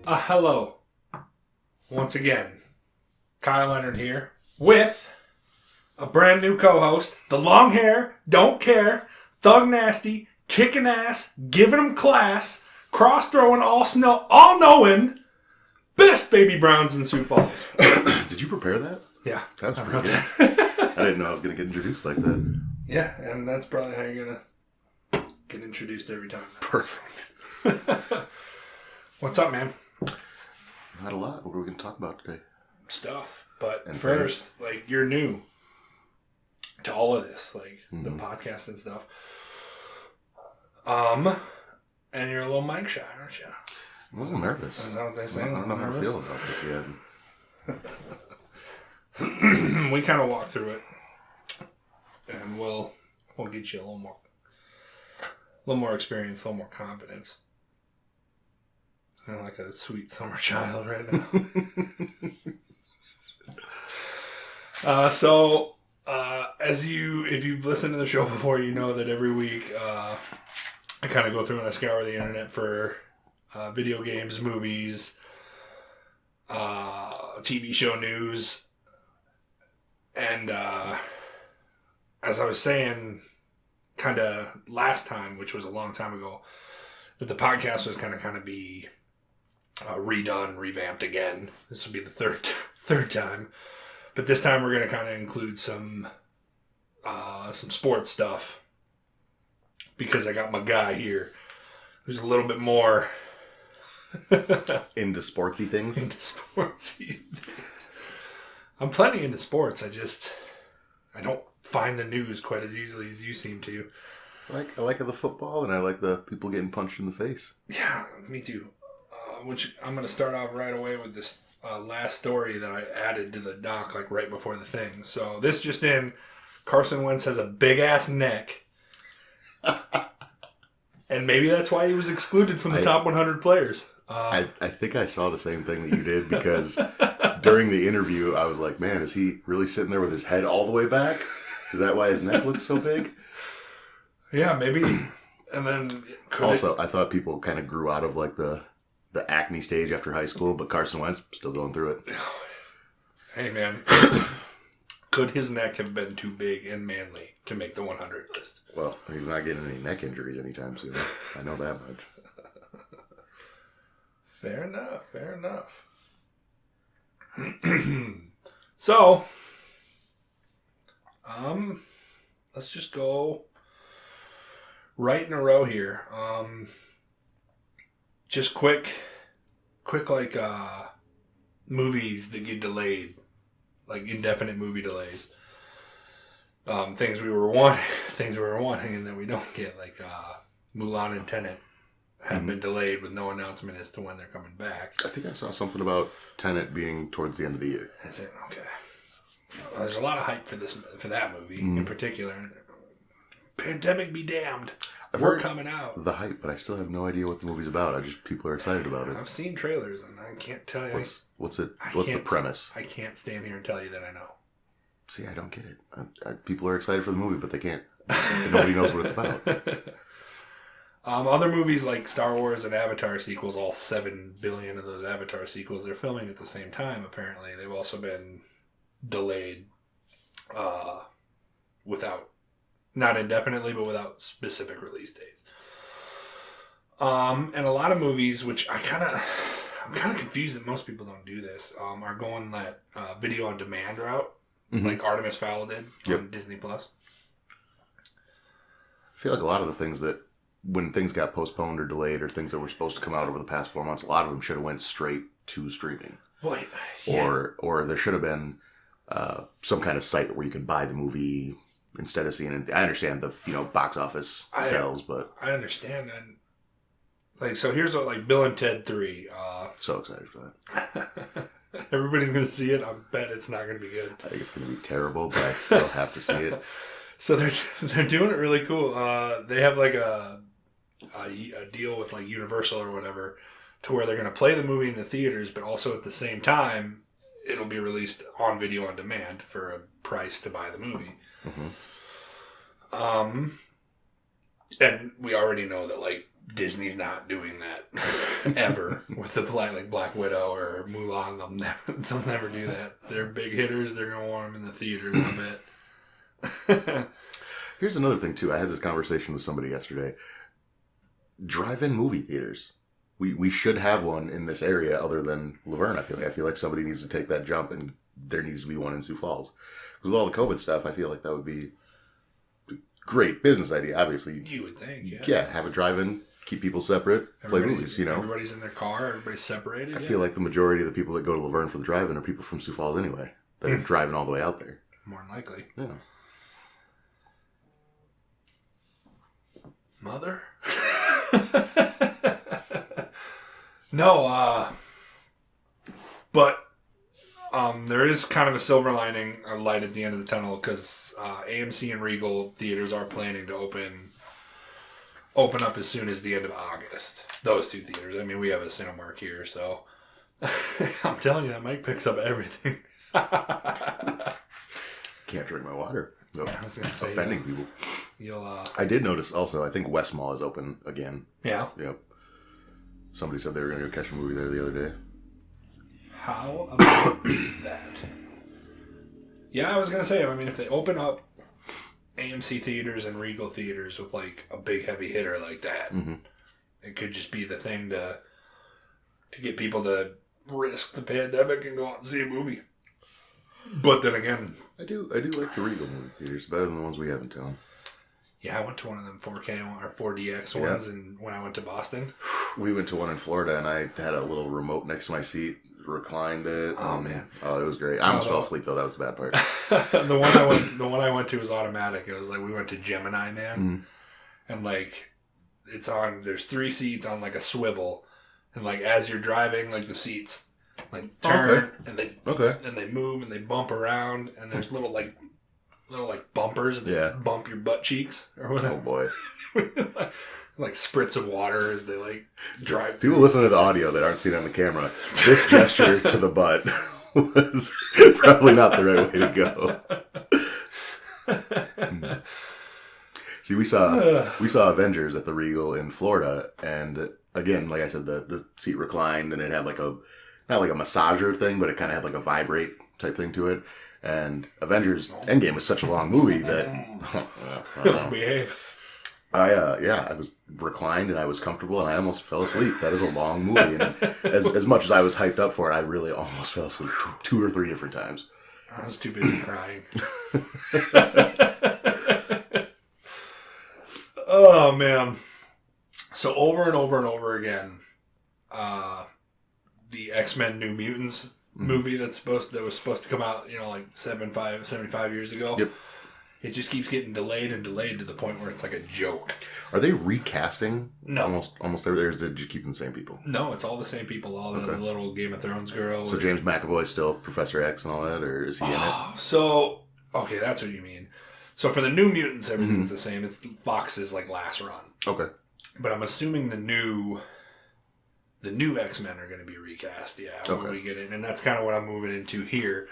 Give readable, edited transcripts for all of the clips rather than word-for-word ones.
Hello. Once again, Kyle Leonard here with a brand new co-host, the long hair, don't care, thug nasty, kicking ass, giving them class, cross-throwing, all knowing, best baby Browns in Sioux Falls. Did you prepare that? Yeah. That was pretty good. I didn't know I was going to get introduced like that. Yeah, and that's probably how you're going to get introduced every time. Perfect. What's up, man? Not a lot. What are we going to talk about today? Stuff. But and first, you're new to all of this, the podcast and stuff. And you're a little mic shy, aren't you? I'm a little nervous. Is that what they say? I don't know how to feel about this yet. We kind of walk through it, and we'll get you a little more experience, a little more confidence. Kind of like a sweet summer child right now. If you've listened to the show before, you know that every week I kind of go through and I scour the internet for video games, movies, TV show news. And as I was saying kind of last time, which was a long time ago, that the podcast was kind of be redone, revamped again. This will be the third time. But this time we're going to kind of include some sports stuff because I got my guy here who's a little bit more into sportsy things. I'm plenty into sports. I don't find the news quite as easily as you seem to. I like the football and I like the people getting punched in the face. Yeah, me too. Which I'm going to start off right away with this last story that I added to the doc right before the thing. So this just in, Carson Wentz has a big ass neck. And maybe that's why he was excluded from the top 100 players. I think I saw the same thing that you did because during the interview I was like, man, is he really sitting there with his head all the way back? Is that why his neck looks so big? Yeah, maybe. And then I thought people kind of grew out of the acne stage after high school, but Carson Wentz still going through it. Hey, man. Could his neck have been too big and manly to make the 100 list? Well, he's not getting any neck injuries anytime soon. I know that much. Fair enough. So, let's just go right in a row here. Just quick movies that get delayed, indefinite movie delays. Things we were wanting and that we don't get, Mulan and Tenet have been delayed with no announcement as to when they're coming back. I think I saw something about Tenet being towards the end of the year. Is it? Okay. Well, there's a lot of hype for that movie in particular. Pandemic be damned. We're coming out. The hype, but I still have no idea what the movie's about. People are excited about it. I've seen trailers and I can't tell you. What's the premise? I can't stand here and tell you that I know. See, I don't get it. People are excited for the movie, but they can't. Nobody knows what it's about. Other movies like Star Wars and Avatar sequels, all 7 billion of those Avatar sequels, they're filming at the same time, apparently. They've also been delayed not indefinitely, but without specific release dates. And a lot of movies, which I'm kind of confused that most people don't do this, are going that video on demand route, like Artemis Fowl did on Disney Plus. I feel like a lot of the things that, when things got postponed or delayed or things that were supposed to come out over the past 4 months, a lot of them should have went straight to streaming. Well, yeah. Or there should have been some kind of site where you could buy the movie instead of seeing it. I understand the box office sales, but I understand that. So here's what Bill and Ted 3. So excited for that. Everybody's gonna see it. I bet it's not gonna be good. I think it's gonna be terrible, but I still have to see it. So they're doing it really cool. They have a deal with Universal or whatever, to where they're gonna play the movie in the theaters, but also at the same time it'll be released on video on demand for a price to buy the movie. And we already know that Disney's not doing that ever with the Black Widow or Mulan. They'll never do that. They're big hitters. They're going to want them in the theaters, I bet. Here's another thing, too. I had this conversation with somebody yesterday. Drive-in movie theaters. We should have one in this area other than Laverne, I feel like somebody needs to take that jump, and there needs to be one in Sioux Falls. Because with all the COVID stuff, I feel like that would be a great business idea, obviously. You would think, yeah. Yeah, have a drive-in, keep people separate, play movies, Everybody's in their car, everybody's separated. I feel like the majority of the people that go to Laverne for the drive-in are people from Sioux Falls anyway, that are driving all the way out there. More than likely. Yeah. Mother? No, but there is kind of a silver lining, a light at the end of the tunnel, because AMC and Regal Theaters are planning to open up as soon as the end of August. Those two theaters. I mean, we have a Cinemark here, so I'm telling you, that mic picks up everything. Can't drink my water. No, yeah, I was gonna say, offending people. You'll. I did notice also, I think West Mall is open again. Yeah. Yep. Somebody said they were going to go catch a movie there the other day. How about that? Yeah, I was going to say, I mean, if they open up AMC theaters and Regal theaters with like a big heavy hitter like that, it could just be the thing to get people to risk the pandemic and go out and see a movie. But then again, I do like the Regal movie theaters better than the ones we have in town. Yeah, I went to one of them 4K or 4DX ones, and when I went to Boston, we went to one in Florida, and I had a little remote next to my seat, reclined it. Oh man, oh, it was great. I almost fell asleep though. That was the bad part. the one I went to was automatic. It was like we went to Gemini Man, and like it's on. There's 3 seats on like a swivel, and like as you're driving, like the seats like turn and they move and they bump around, and there's little bumpers that bump your butt cheeks or whatever. Oh boy. like spritz of water as they like drive. People listening to the audio that aren't seeing it on the camera, this gesture to the butt was probably not the right way to go. See, we saw Avengers at the Regal in Florida, and again, like I said, the seat reclined, and it had like not like a massager thing, but it kind of had like a vibrate type thing to it. And Avengers Endgame was such a long movie that I was reclined and I was comfortable and I almost fell asleep. That is a long movie, and as much as I was hyped up for it, I really almost fell asleep 2 or 3 different times. I was too busy crying. Oh man! So over and over and over again, the XMen New Mutants movie that was supposed to come out, like 75 years ago. Yep. It just keeps getting delayed and delayed to the point where it's like a joke. Are they recasting? No. Almost every, or is it just keeping the same people? No, it's all the same people. All the little Game of Thrones girls. So James McAvoy's still Professor X and all that, or is he in it? So, okay, that's what you mean. So for the New Mutants, everything's the same. It's Fox's like last run. Okay. But I'm assuming the new X-Men are going to be recast, when we get in. And that's kind of what I'm moving into here.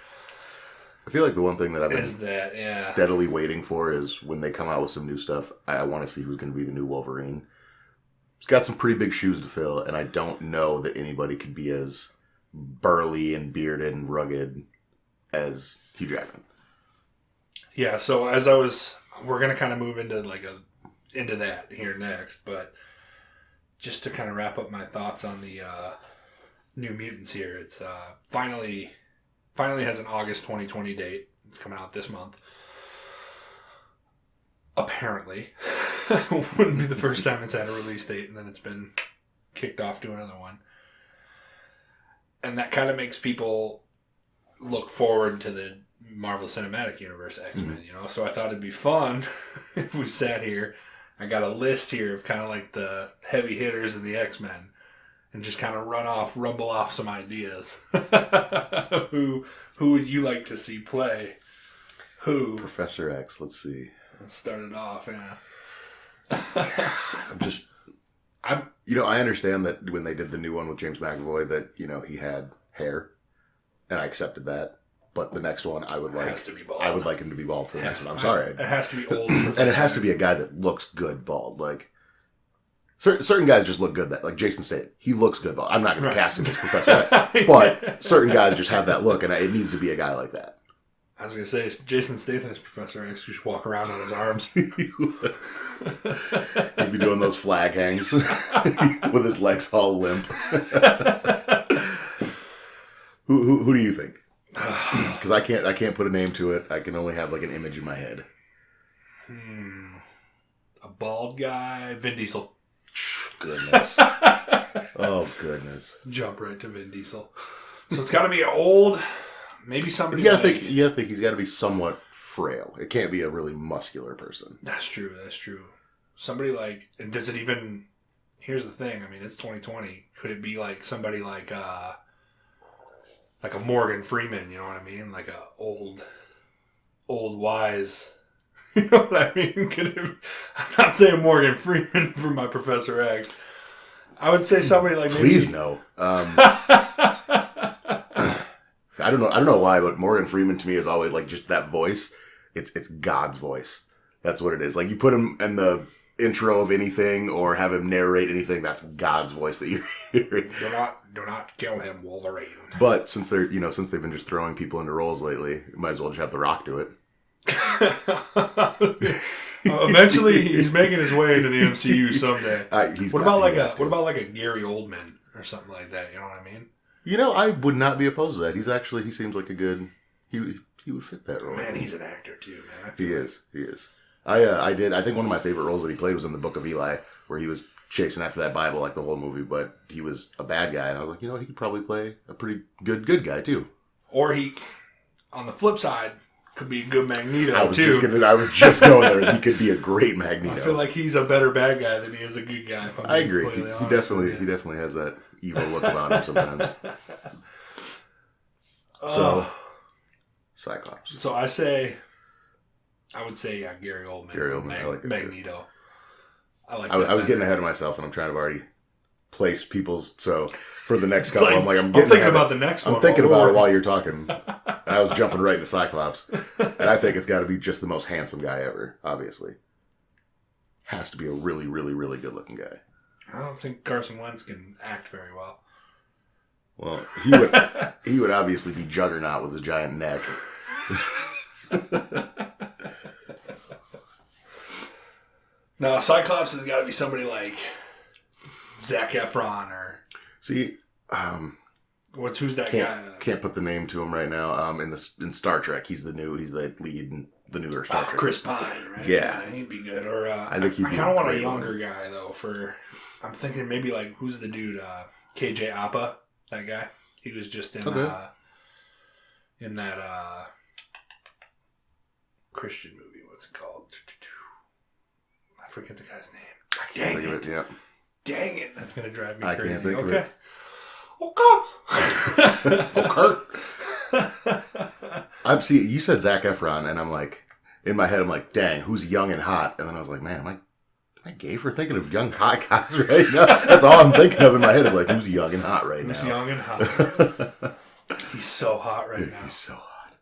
I feel like the one thing that I've been steadily waiting for is when they come out with some new stuff, I want to see who's going to be the new Wolverine. He's got some pretty big shoes to fill, and I don't know that anybody could be as burly and bearded and rugged as Hugh Jackman. Yeah, so we're going to kind of move into into that here next, but just to kind of wrap up my thoughts on the New Mutants here, it's finally has an August 2020 date. It's coming out this month. Apparently. Wouldn't be the first time it's had a release date and then it's been kicked off to another one. And that kind of makes people look forward to the Marvel Cinematic Universe X-Men, So I thought it'd be fun if we sat here. I got a list here of kind of like the heavy hitters in the X-Men. And just kind of rumble off some ideas. Who would you like to see play? Who? Professor X, let's see. Let's start it off, yeah. I understand that when they did the new one with James McAvoy that, he had hair. And I accepted that. But the next one, I would like him to be bald for the next one. I'm sorry. It has to be old. And it has to be a guy that looks good bald. Like, Certain guys just look good. That like Jason Statham, he looks good. I'm not going to cast him as Professor X, but certain guys just have that look, and it needs to be a guy like that. I was going to say, Jason Statham is Professor X. You should walk around on his arms. He'd be doing those flag hangs with his legs all limp. Who do you think? Because I can't put a name to it. I can only have like an image in my head. A bald guy, Vin Diesel. Goodness. Oh goodness. Jump right to Vin Diesel. So it's got to be old. Maybe somebody. You gotta think he's got to be somewhat frail. It can't be a really muscular person. That's true. Somebody like, and does it even? Here's the thing. I mean, it's 2020. Could it be like somebody like a Morgan Freeman? You know what I mean? Like a old wise. You know what I mean? I'm not saying Morgan Freeman for my Professor X. I would say somebody like Please no. I don't know why, but Morgan Freeman to me is always like just that voice. It's God's voice. That's what it is. Like you put him in the intro of anything or have him narrate anything, that's God's voice that you're hearing. Do not kill him, Wolverine. But since they've been just throwing people into roles lately, you might as well just have The Rock do it. Eventually, he's making his way into the MCU someday. What about like a Gary Oldman or something like that? You know what I mean? I would not be opposed to that. He seems like a good. He would fit that role. Man, he's an actor too, man. He is. I think one of my favorite roles that he played was in the Book of Eli, where he was chasing after that Bible like the whole movie, but he was a bad guy, and I was like, he could probably play a pretty good guy too. Or he, on the flip side, could be a good Magneto too. I was just going there. He could be a great Magneto. I feel like he's a better bad guy than he is a good guy. If I'm I agree. He definitely has that evil look about him sometimes. So, Cyclops. So I would say Gary Oldman. I like it Magneto. I was getting ahead of myself, and I'm trying to already place people's. So for the next couple, I'm thinking about the next one. I'm thinking about it while you're talking. And I was jumping right into Cyclops, and I think it's got to be just the most handsome guy ever. Obviously, has to be a really, really, really good looking guy. I don't think Carson Wentz can act very well. Well, he would obviously be Juggernaut with his giant neck. No, Cyclops has got to be somebody like Zac Efron or. See, who's that guy? Can't put the name to him right now. In Star Trek, he's the lead in the newer Star Trek. Chris Pine, right? Yeah, he'd be good. Or I think he'd be. I kind of want a younger guy though. I'm thinking maybe like who's the dude? KJ Apa, that guy. He was just in that Christian movie. What's it called? I forget the guy's name. Dang it! That's gonna drive me crazy. Can't think of it. Okay. You said Zac Efron, and I'm like, in my head, I'm like, dang, who's young and hot? And then I was like, man, am I gay for thinking of young hot guys right now? That's all I'm thinking of in my head is like, who's young and hot right now? Who's young and hot? He's so hot right now. He's so hot.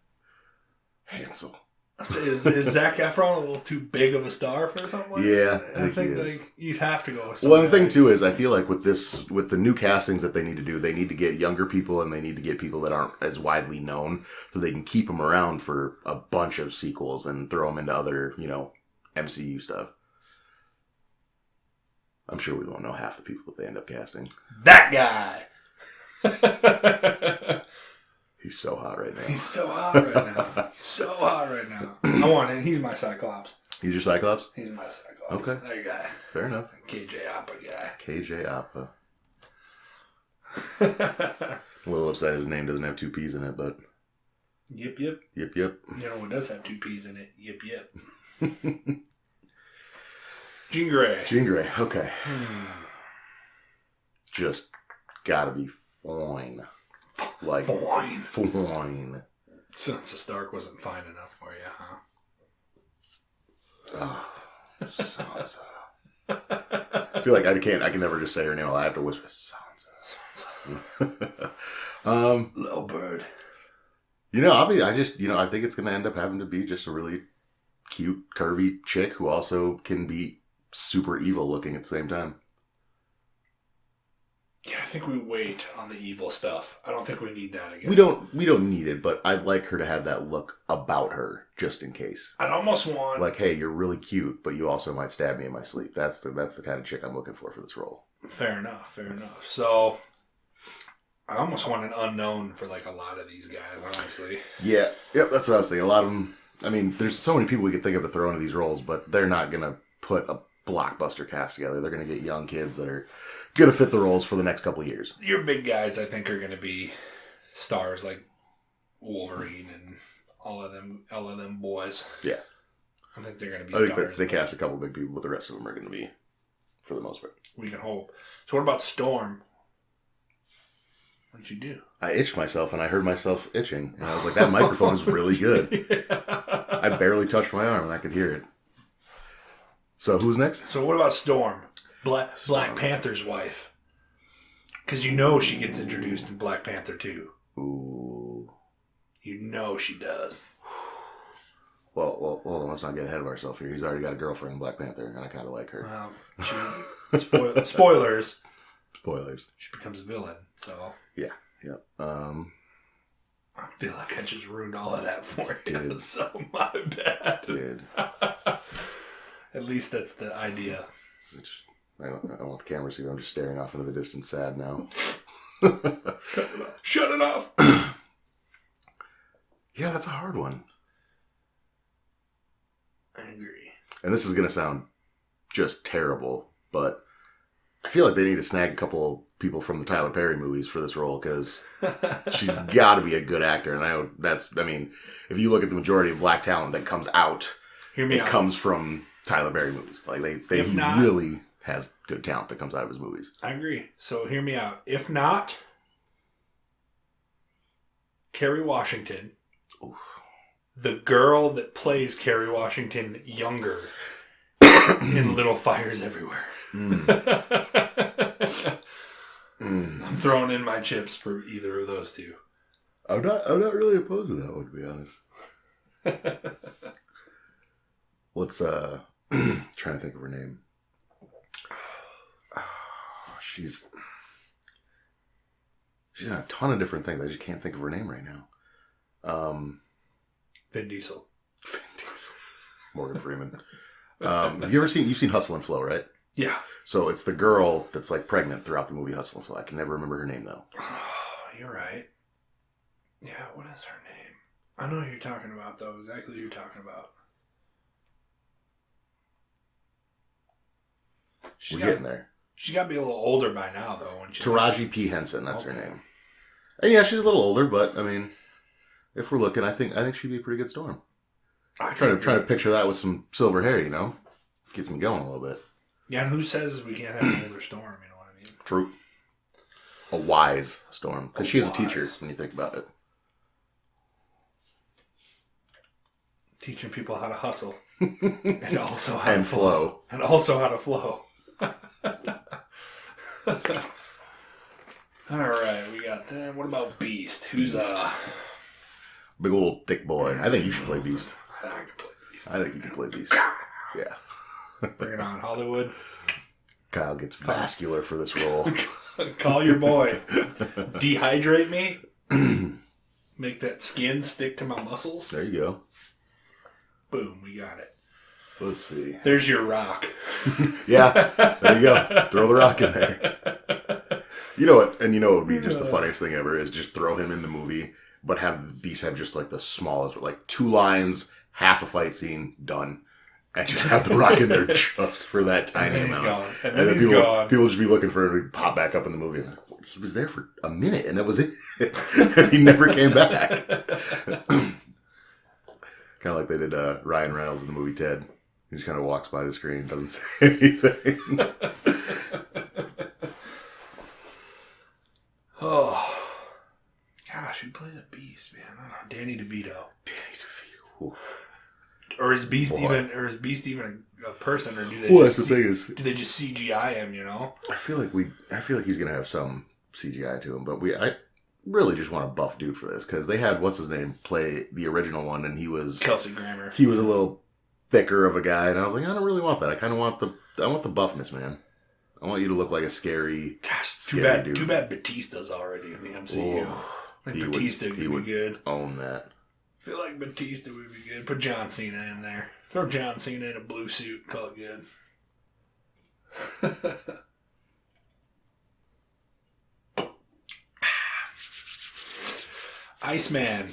Handsome. Is Zac Efron a little too big of a star for something like that? I think like you'd have to go with something. Well, the thing too is I feel like with the new castings that they need to do, they need to get younger people and they need to get people that aren't as widely known so they can keep them around for a bunch of sequels and throw them into other, MCU stuff. I'm sure we won't know half the people that they end up casting. That guy! He's so hot right now. He's so hot right now. I want him. He's my Cyclops. He's your Cyclops? He's my Cyclops. Okay. That guy. Fair enough. KJ Apa guy. KJ Apa. A little upset his name doesn't have two P's in it, but... Yep. Yep. You know what does have two P's in it? Yep. Jean Grey. Okay. Just gotta be fine. Like fine. Sansa Stark wasn't fine enough for you, huh? Oh, Sansa. I feel like I can never just say her name. I have to whisper Sansa. Little bird. I think it's gonna end up having to be just a really cute, curvy chick who also can be super evil looking at the same time. Yeah, I think we wait on the evil stuff. I don't think we need that again. We don't need it, but I'd like her to have that look about her, just in case. I'd almost want... Like, hey, you're really cute, but you also might stab me in my sleep. That's the kind of chick I'm looking for this role. Fair enough. So, I almost want an unknown for, like, a lot of these guys, honestly. Yeah, yep, that's what I was thinking. A lot of them... I mean, there's so many people we could think of to throw into these roles, but they're not going to put a blockbuster cast together. They're going to get young kids that are going to fit the roles for the next couple of years. Your big guys, I think, are going to be stars like Wolverine and all of them boys. Yeah. I think they're going to be stars. I think they cast a couple big people, but the rest of them are going to be, for the most part. We can hope. So what about Storm? What'd you do? I itched myself, and I heard myself itching. And I was like, that microphone is really good. Yeah. I barely touched my arm, and I could hear it. So who's next? So what about Storm? Black Panther's wife. Because you know she gets introduced in Black Panther 2. Ooh. You know she does. Well, hold on, let's not get ahead of ourselves here. He's already got a girlfriend in Black Panther, and I kind of like her. Spoilers. Spoilers. She becomes a villain, so... Yeah. I feel like I just ruined all of that for you, Did. so my bad. Did. At least that's the idea. I don't want the camera to see, but I'm just staring off into the distance sad now. Shut it off! Yeah, that's a hard one. I agree. And this is going to sound just terrible, but I feel like they need to snag a couple of people from the Tyler Perry movies for this role, because she's got to be a good actor. And if you look at the majority of black talent that comes out, comes from Tyler Perry movies. Like he really has good talent that comes out of his movies. I agree. So hear me out. If not, Kerry Washington, the girl that plays Kerry Washington younger in Little Fires Everywhere. I'm throwing in my chips for either of those two. I'm not really opposed to that one, to be honest. What's trying to think of her name. She's in a ton of different things. I just can't think of her name right now. Vin Diesel. Morgan Freeman. You've seen Hustle and Flow, right? Yeah. So it's the girl that's like pregnant throughout the movie Hustle and Flow. I can never remember her name though. Oh, you're right. Yeah, what is her name? I know who you're talking about though. Exactly who you're talking about. We're getting there. She's got to be a little older by now though. Taraji P. Henson, that's her name. And yeah, she's a little older, but I mean, if we're looking, I think she'd be a pretty good Storm. I'm trying to picture that with some silver hair, you know? Gets me going a little bit. Yeah, and who says we can't have an older Storm, you know what I mean? True. A wise Storm. Because she is a teacher, when you think about it. Teaching people how to hustle. And also how to flow. And also how to flow. Alright, we got that. What about Beast? Who's big old thick boy. I think you should play Beast. I can play Beast. I think you can play Beast. Yeah. Bring it on, Hollywood. Kyle gets vascular for this role. Call your boy. Dehydrate me. Make that skin stick to my muscles. There you go. Boom, we got it. Let's see. There's your Rock. Yeah, there you go. Throw the Rock in there. You know what? And you know what would be just the funniest thing ever is just throw him in the movie, but have Beast have just like the smallest, like 2 lines, half a fight scene, done. And just have the Rock in there just for that tiny amount. And then he's gone. People just be looking for him to pop back up in the movie. And like, he was there for a minute, and that was it. And he never came back. Kind of like they did Ryan Reynolds in the movie Ted. He just kind of walks by the screen, doesn't say anything. Oh, gosh, who played the Beast, man? I don't know. Danny DeVito. Ooh. Or is Beast even a person, or do they? Well, that's the thing is, do they just CGI him? You know, I feel like he's gonna have some CGI to him, but I really just want a buff dude for this because they had what's his name play the original one, and he was Kelsey Grammer. He was a little thicker of a guy, and I was like, I don't really want that. I kind of want the buffness, man. I want you to look like a scary, Gosh, dude. Too bad Batista's already in the MCU. I think Batista could be good. Own that. I feel like Batista would be good. Put John Cena in there. Throw John Cena in a blue suit. Call it good. Iceman.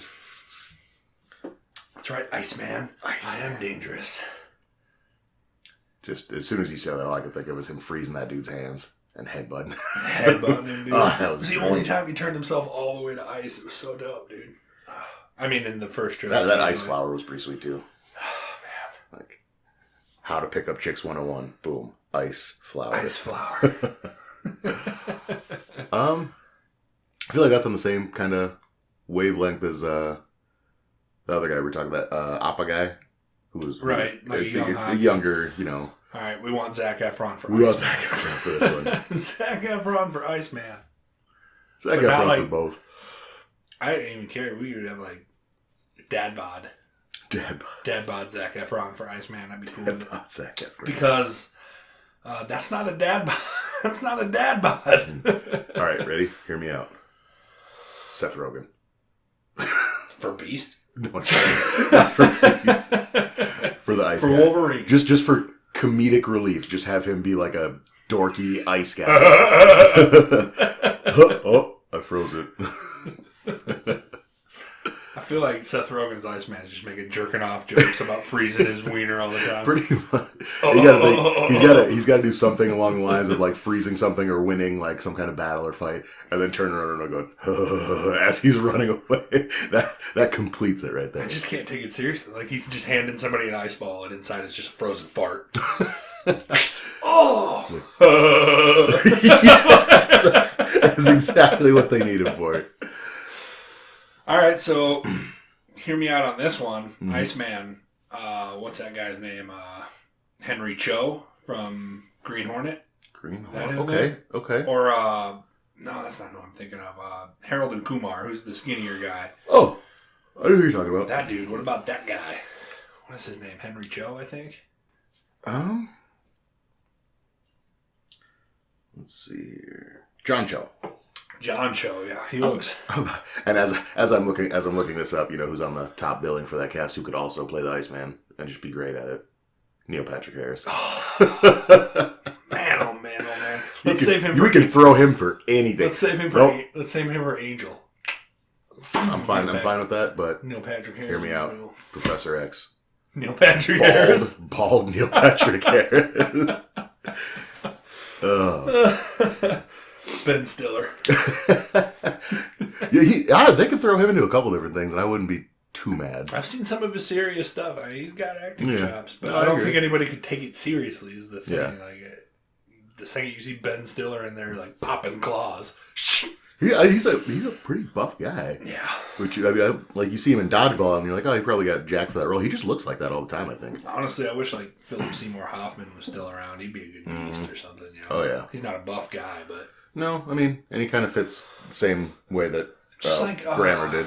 That's right, Iceman. I am dangerous. Just as soon as you said that, all I could think of was him freezing that dude's hands and headbutting. Headbutting him, dude. That was the only time he turned himself all the way to ice. It was so dope, dude. I mean, in the first trailer. That ice flower was pretty sweet, too. Oh, man. Like, how to pick up chicks 101. Boom. Ice flower. Ice flower. I feel like that's on the same kind of wavelength as the other guy we were talking about, Appa guy, who was right, like a younger, you know. All right, we want Zac Efron for Iceman. We want Iceman. Zac Efron for this one. Zac Efron for Iceman. Zac Efron for both. I didn't even care. We could have like Dad bod Zac Efron for Iceman. I'd be cool with it. Zac Efron. Because that's not a dad bod. That's not a dad bod. All right, ready? Hear me out. Seth Rogen. For Beast? No, sorry. Not for Beast. For the ice for guy. Wolverine. Just for comedic relief. Just have him be like a dorky ice guy. Oh, I froze it. I feel like Seth Rogen's Iceman is just making jerking off jokes about freezing his wiener all the time. Pretty much. He's got to do something along the lines of like freezing something or winning like some kind of battle or fight, and then turn around and go as he's running away. That completes it right there. I just can't take it seriously. Like he's just handing somebody an ice ball, and inside is just a frozen fart. Oh! That's exactly what they need him for. All right, so hear me out on this one. Mm-hmm. Iceman, what's that guy's name? Henry Cho from Green Hornet. Green Hornet. Okay. Or, no, that's not who I'm thinking of. Harold and Kumar, who's the skinnier guy. Oh, I know who you're talking about. That dude. What about that guy? What is his name? Henry Cho, I think. Let's see here. John Cho, yeah, he looks. And as I'm looking this up, you know who's on the top billing for that cast who could also play the Iceman and just be great at it? Neil Patrick Harris. Oh man! Let's save him. We can throw him for anything. Let's save him for Angel. I'm fine with that. But Neil Patrick Harris. Hear me out, Professor X. Neil Patrick Harris. Bald Neil Patrick Harris. Ben Stiller. Yeah, they could throw him into a couple different things, and I wouldn't be too mad. I've seen some of his serious stuff. I mean, he's got acting chops, but I don't think anybody could take it seriously. Is the thing? Yeah. Like the second you see Ben Stiller in there, like popping claws. Yeah, he's a pretty buff guy. Yeah. Which like you see him in Dodgeball, and you're like, oh, he probably got jacked for that role. He just looks like that all the time. I think. Honestly, I wish like Philip Seymour Hoffman was still around. He'd be a good Beast or something. You know? Oh yeah. He's not a buff guy, but. No, I mean, and he kind of fits the same way that Grammer did.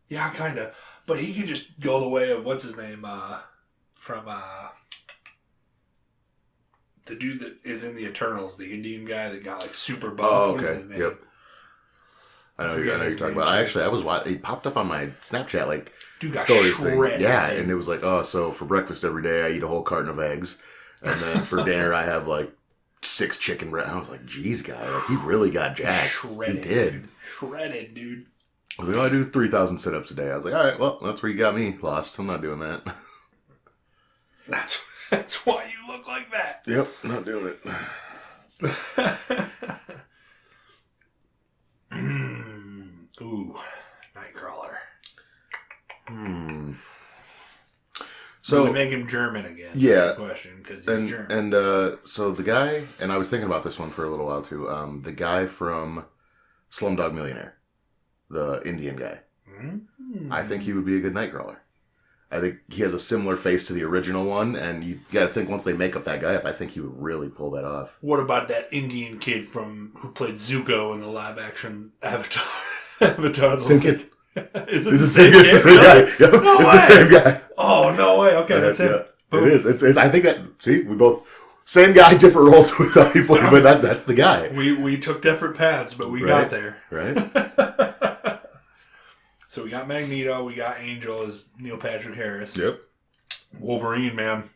Yeah, kind of. But he could just go the way of, what's his name, from the dude that is in the Eternals, the Indian guy that got like super buff. Oh, okay. What is his name? Yep. I know you're talking about. He popped up on my Snapchat, like, dude got stories shredded. Thing. Yeah, and it was like, oh, so for breakfast every day I eat a whole carton of eggs. And then for dinner I have like 6 chicken breast. I was like, geez, guy, like, he really got jacked. Shredded, he did. Dude. Shredded, dude. I was like, oh, I do 3,000 sit-ups a day. I was like, all right, well, that's where you got me lost. I'm not doing that. That's why you look like that. Yep, not doing it. Ooh, Nightcrawler. So we make him German again. Yeah, that's the question, because he's German. And so the guy, and I was thinking about this one for a little while too. The guy from Slumdog Millionaire, the Indian guy. I think he would be a good Nightcrawler. I think he has a similar face to the original one, and you got to think once they make up that guy up, I think he would really pull that off. What about that Indian kid who played Zuko in the live-action Avatar? Same kid. Is it the same kid? It's the same guy. Yep. It's the same guy. Oh, no way. Okay, that's him. Yeah, it is. It's I think that, see, we both, Same guy, different roles we thought he played, but that's the guy. We took different paths, but we got there. Right. So we got Magneto, we got Angel as Neil Patrick Harris. Yep. Wolverine, man.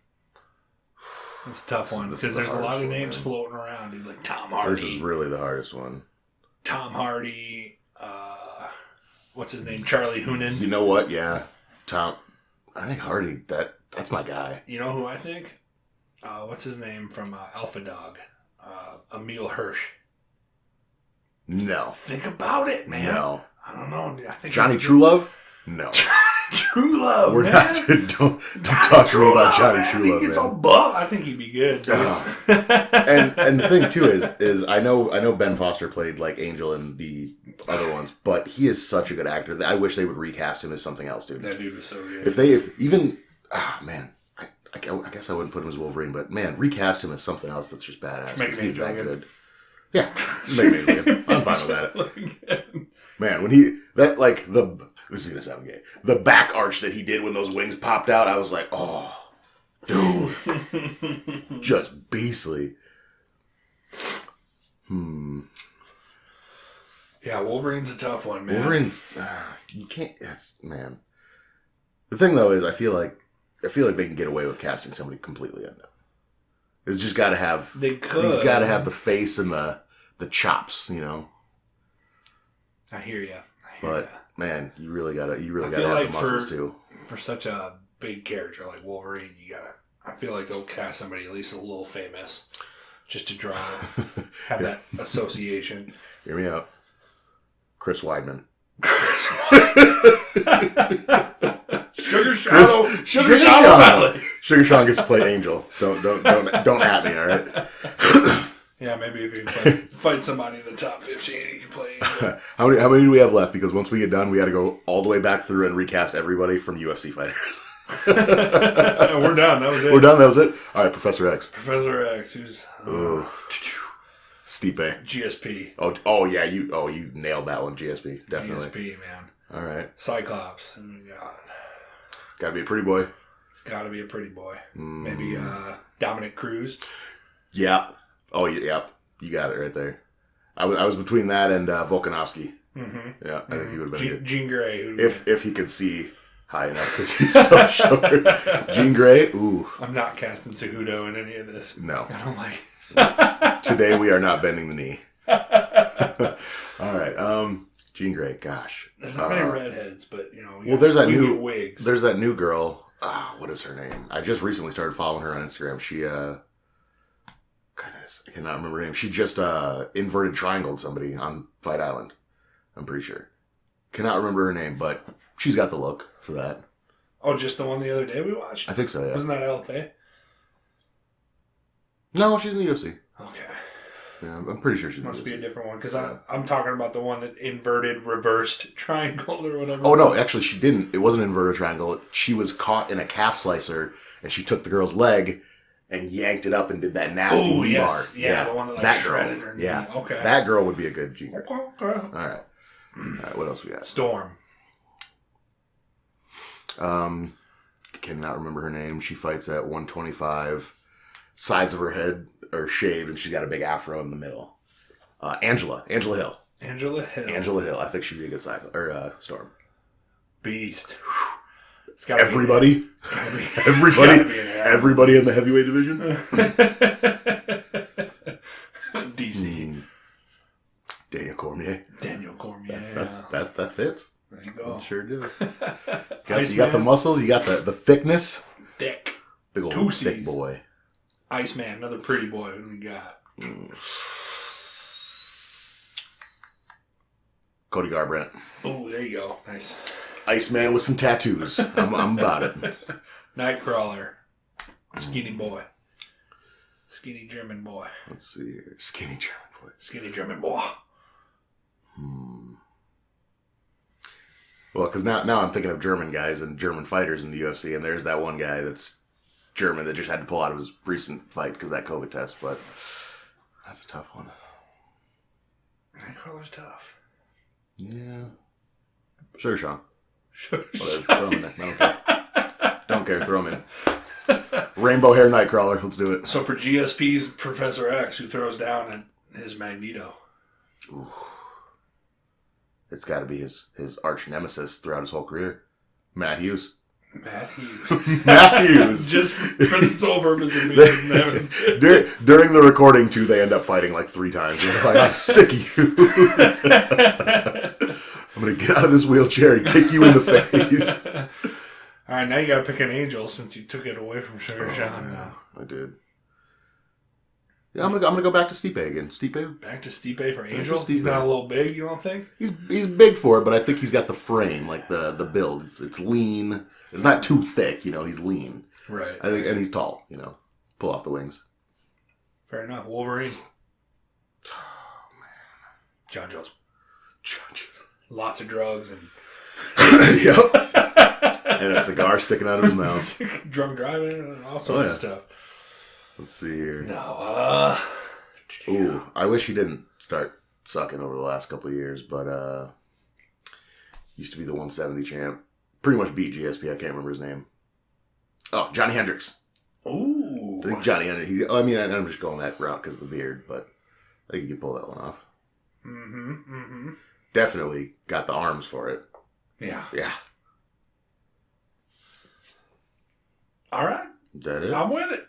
It's a tough one because there's a lot of names man. floating around. Dude, like Tom Hardy. This is really the hardest one. Tom Hardy. What's his name? Charlie Hunnam. You know what? Yeah. Tom. I think Hardy, that's my guy. You know who I think? What's his name from Alpha Dog? Emil Hirsch. No. Think about it, man. No. I don't know. I think Johnny Truelove? No. True Love. We're man. not. Don't talk to me about Johnny Truelove. He gets all buff. I think he'd be good. And the thing too is I know Ben Foster played like Angel in the other ones, but he is such a good actor that I wish they would recast him as something else, dude. That dude was so good. I guess I wouldn't put him as Wolverine, but man, recast him as something else that's just badass. Make He's that Angel good. Yeah, make me again. I'm fine with that. Man, when this is gonna sound gay. The back arch that he did when those wings popped out, I was like, oh, dude, just beastly. Yeah, Wolverine's a tough one, man. Wolverine's you can't. Man. The thing though is, I feel like they can get away with casting somebody completely unknown. It's just got to have. They could. He's got to have the face and the chops, you know. I hear you. But man, you really gotta have like the muscles too. For such a big character like Wolverine, I feel like they'll cast somebody at least a little famous, just to draw, have that association. Hear me out, Chris Weidman. Sugar Shadow. Sugar Sean gets to play Angel. Don't at me, all right? Yeah, maybe if you fight somebody in the top 15, you can play Angel. How many do we have left? Because once we get done, we got to go all the way back through and recast everybody from UFC fighters. We're done. That was it. We're done. That was it. All right, Professor X. Professor X, who's Stipe. GSP. Oh yeah, you nailed that one. GSP, definitely. GSP, man. All right. Cyclops. Oh my God. Got to be a pretty boy. It's got to be a pretty boy. Maybe Dominic Cruz. Yeah. Oh yeah. You got it right there. I was between that and Volkanovski. Mm-hmm. Yeah, I think he would have been good. Jean Grey. If he could see high enough because he's so short. Jean Grey. Ooh. I'm not casting Cejudo in any of this. No. I don't like. Today we are not bending the knee. All right. Jean Grey. Gosh. There's not many redheads, but you know. There's that new wigs. There's that new girl. What is her name? I just recently started following her on Instagram. She goodness, I cannot remember her name. She just inverted triangled somebody on Fight Island. I'm pretty sure. Cannot remember her name, but she's got the look for that. Oh, just the one the other day we watched? I think so, yeah. Wasn't that LFA? No, she's in the UFC. Okay. Yeah, I'm pretty sure she's Must be a different one, because I'm talking about the one that inverted, reversed triangle or whatever. Oh, no, actually she didn't. It wasn't an inverted triangle. She was caught in a calf slicer, and she took the girl's leg and yanked it up and did that nasty knee bar. Yeah, the one that shredded her knee. Yeah, okay. That girl would be a good Jean Grey. Okay. All right, what else we got? Storm. Cannot remember her name. She fights at 125. Sides of her head are shaved, and she's got a big afro in the middle. Angela Hill. Angela Hill. I think she'd be a good Storm. Beast. It's got everybody. Everybody in the heavyweight division. DC. Daniel Cormier. That fits. There you go. It sure does. You got the muscles. You got the thickness. Thick. Big old thick boy. Iceman, another pretty boy. Who do we got? Cody Garbrandt. Oh, there you go. Nice. Iceman with some tattoos. I'm about it. Nightcrawler. Skinny boy. Skinny German boy. Let's see here. Skinny German boy. Well, because now I'm thinking of German guys and German fighters in the UFC, and there's that one guy that's German that just had to pull out of his recent fight because of that COVID test, but that's a tough one. Nightcrawler's tough. Yeah. Sure, Sean. Sure. Whatever. Throw him in there. I don't care. Don't care. Throw him in. Rainbow hair Nightcrawler. Let's do it. So for GSP's Professor X, who throws down at his Magneto? Ooh. It's got to be his arch nemesis throughout his whole career. Matt Hughes. Matt Hughes. Matt Hughes. Just for the sole purpose of being his nemesis. During the recording, too, they end up fighting like 3 times. They're like, I'm sick of you. I'm going to get out of this wheelchair and kick you in the face. All right, now you got to pick an angel since you took it away from Sugar Sean. Yeah, I did. Yeah, I'm gonna go back to Stipe again. Stipe. Back to Stipe for Angel. He's not a little big, you don't think? He's big for it, but I think he's got the frame, like the build. It's lean. It's not too thick, you know. He's lean. Right. I think, and he's tall. You know, pull off the wings. Fair enough. Wolverine. Oh man. John Jones. Lots of drugs and. Yep. And a cigar sticking out of his mouth. Drunk driving and all sorts of stuff. Let's see here. No, Ooh, I wish he didn't start sucking over the last couple of years, but used to be the 170 champ. Pretty much beat GSP. I can't remember his name. Oh, Johnny Hendricks. Ooh. I think Johnny Hendricks. I'm just going that route because of the beard, but I think you could pull that one off. Mm-hmm. Definitely got the arms for it. Yeah. Yeah. All right. Is that it? I'm with it.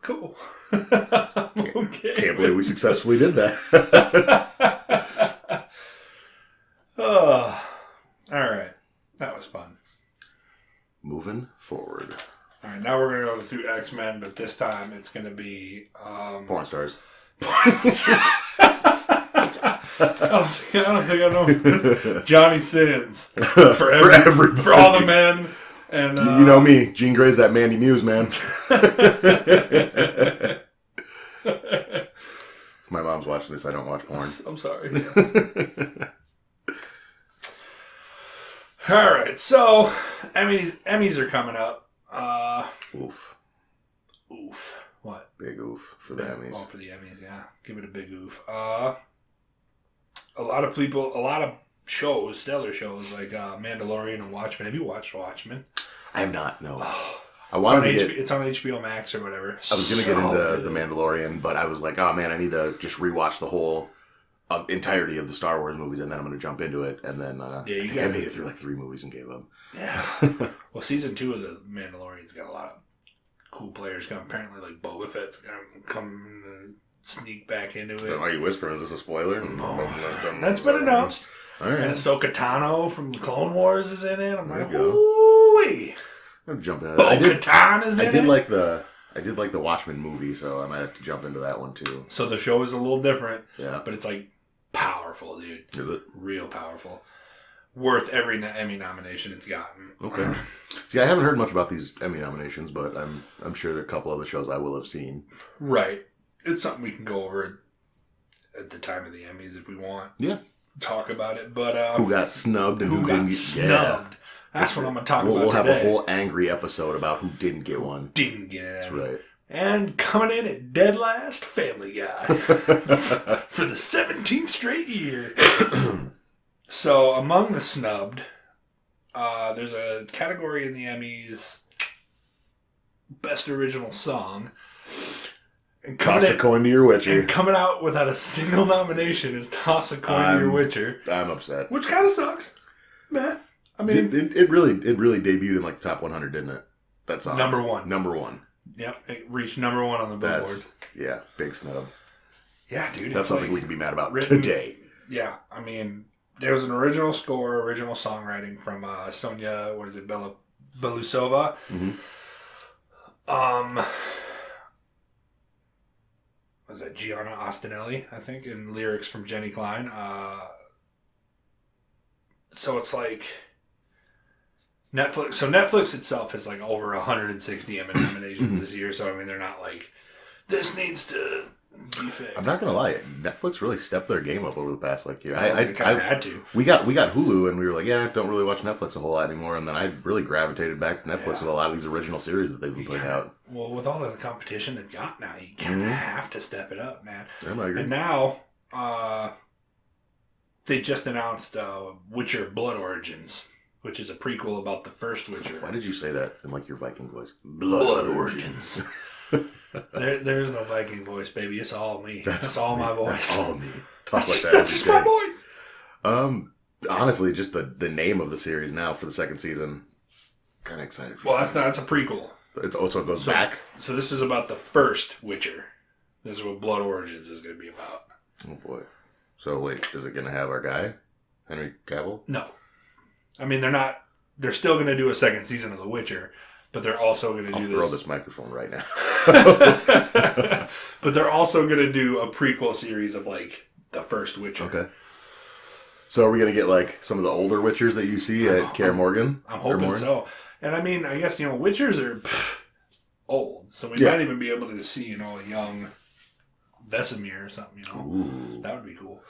Cool. Okay. Can't believe we successfully did that. Oh, all right. That was fun. Moving forward. All right, now we're going to go through XMen, but this time it's going to be... Porn stars. I don't think I know. Johnny Sins. For everybody. For all the men. And, you know me. Jean Grey's that Mandy Muse, man. If my mom's watching this, I don't watch porn. I'm sorry. All right, so Emmys are coming up. Oof. What? Big oof for the Emmys. Oh, for the Emmys, yeah. Give it a big oof. A lot of shows, stellar shows like Mandalorian and Watchmen. Have you watched Watchmen? I have not, no. It's on HBO Max or whatever. I was going to get into The Mandalorian, but I was like, oh man, I need to just rewatch the whole entirety of the Star Wars movies, and then I'm going to jump into it. And then I made it through like 3 movies and gave up. Yeah. Well, season 2 of The Mandalorian's got a lot of cool players coming. Apparently, like Boba Fett's going to come and sneak back into it. Are you whispering? Is this a spoiler? Oh, that's been announced. All right. And Ahsoka Tano from the Clone Wars is in it. I'm like, ooh. I'm jumping into that. Bo-Katan is in it. I did like the Watchmen movie, so I might have to jump into that one too. So the show is a little different. Yeah. But it's like powerful, dude. Is it? Real powerful. Worth every Emmy nomination it's gotten. Okay. See, I haven't heard much about these Emmy nominations, but I'm sure there are a couple other shows I will have seen. Right. It's something we can go over at the time of the Emmys if we want. Yeah. Talk about it, but who got snubbed and who got snubbed. That's what I'm going to talk about We'll have today. a whole angry episode about who didn't get one. Didn't get it. That's right. And coming in at dead last, Family Guy. For the 17th straight year. So, among the snubbed, there's a category in the Emmys, Best Original Song. And Toss a coin to your Witcher. And coming out without a single nomination is Toss a Coin to Your Witcher. I'm upset. Which kind of sucks. Man. I mean... It really debuted in like the top 100, didn't it? That song. Number one. Yep, it reached number 1 on the Billboard. Yeah, big snub. Yeah, dude. That's something we can be mad about today. Yeah, I mean, there was an original score, original songwriting from Sonia, Belousova. Mm-hmm. Was that Gianna Ostinelli, I think, and lyrics from Jenny Klein. So it's like Netflix. So Netflix itself has like over 160 Emmy nominations this year. So I mean, they're not like this needs to be fixed. I'm not gonna lie, Netflix really stepped their game up over the past year. I kind of had to. We got Hulu, and we were like, yeah, don't really watch Netflix a whole lot anymore. And then I really gravitated back to Netflix with a lot of these original series that they've been putting out. Well, with all the competition they've got now, you kind of have to step it up, man. Yeah, I agree. And now, they just announced Witcher Blood Origins. which is a prequel about the first Witcher. Why did you say that in like your Viking voice? Blood Origins. There's no Viking voice, baby. It's all me. That's all my voice. That's all me. Talk That's just my voice. Honestly, just the name of the series now for the second season. Kind of excited for Well, that's a prequel. It also goes back. So this is about the first Witcher. This is what Blood Origins is going to be about. Oh boy. So wait, is it going to have our guy, Henry Cavill? No. I mean, they're not. They're still going to do a second season of The Witcher, but they're also going to do this. I'll throw this microphone right now. But they're also going to do a prequel series of like the first Witcher. Okay. So are we going to get like some of the older Witchers that you see at Kaer Morgan? I'm hoping so. And I mean, I guess, Witchers are old. So we might even be able to see, a young Vesemir or something, Ooh. That would be cool.